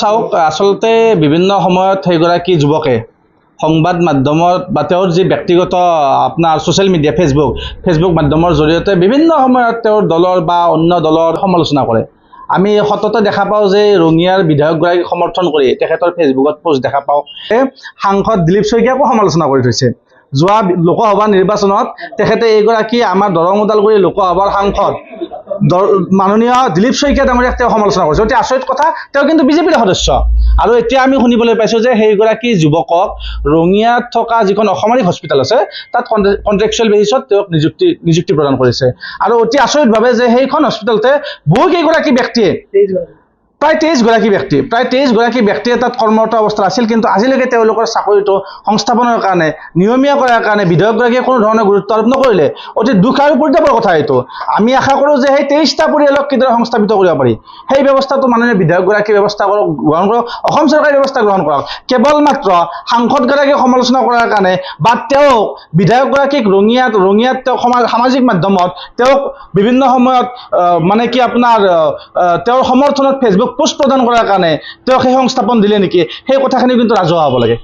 চাওক আচলতে বিভিন্ন সময়ত সেইগৰাকী যুৱকে সংবাদ মাধ্যমত বা তেওঁৰ যি ব্যক্তিগত আপোনাৰ ছ'চিয়েল মিডিয়া ফেচবুক মাধ্যমৰ জৰিয়তে বিভিন্ন সময়ত তেওঁৰ দলৰ বা অন্য দলৰ সমালোচনা কৰে। আমি সততে দেখা পাওঁ যে ৰঙিয়াৰ বিধায়কগৰাকীক সমৰ্থন কৰি তেখেতৰ ফেচবুকত পোষ্ট দেখা পাওঁ। সাংসদ দিলীপ শইকীয়াকো সমালোচনা কৰি থৈছে। যোৱা লোকসভা নিৰ্বাচনত তেখেতে এইগৰাকী আমাৰ দৰং ওদালগুৰি লোকসভাৰ সাংসদ মাননীয় দিলীপ শইকীয়া ডাঙৰীয়াক তেওঁ সমালোচনা কৰিছে। অতি আচৰিত কথা, তেওঁ কিন্তু বিজেপিৰ সদস্য। আৰু এতিয়া আমি শুনিবলৈ পাইছোঁ যে সেইগৰাকী যুৱকক ৰঙিয়াত থকা যিখন অসামৰিক হস্পিটেল আছে তাত কণ্ট্ৰেকচুৱেল বেচিছত তেওঁক নিযুক্তি প্ৰদান কৰিছে। আৰু অতি আচৰিতভাৱে যে সেইখন হস্পিটেলতে বহুকেইগৰাকী ব্যক্তিয়ে প্ৰায় 23 গৰাকী ব্যক্তিয়ে তাত কৰ্মৰত অৱস্থাত আছিল, কিন্তু আজিলৈকে তেওঁলোকৰ চাকৰিটো সংস্থাপনৰ কাৰণে নিয়মীয়া কৰাৰ কাৰণে বিধায়কগৰাকীয়ে কোনো ধৰণৰ গুৰুত্ব আৰোপ নকৰিলে। অতি দুখ আৰু পৰিতাপৰ কথা এইটো। আমি আশা কৰোঁ যে সেই 23টা পৰিয়ালক কিদৰে সংস্থাপিত কৰিব পাৰি সেই ব্যৱস্থাটো মাননীয় বিধায়কগৰাকীয়ে গ্ৰহণ কৰক, অসম চৰকাৰে ব্যৱস্থা গ্ৰহণ কৰক। কেৱল মাত্ৰ সাংসদগৰাকীক সমালোচনা কৰাৰ কাৰণে বা তেওঁক বিধায়কগৰাকীক ৰঙিয়াত তেওঁক সামাজিক মাধ্যমত তেওঁক বিভিন্ন সময়ত মানে কি আপোনাৰ তেওঁৰ সমৰ্থনত ফেচবুক পোষ্ট প্ৰদান কৰাৰ কাৰণে তেওঁক সেই সংস্থাপন দিলে নেকি, সেই কথাখিনি কিন্তু ৰাজহুৱা হ'ব লাগে।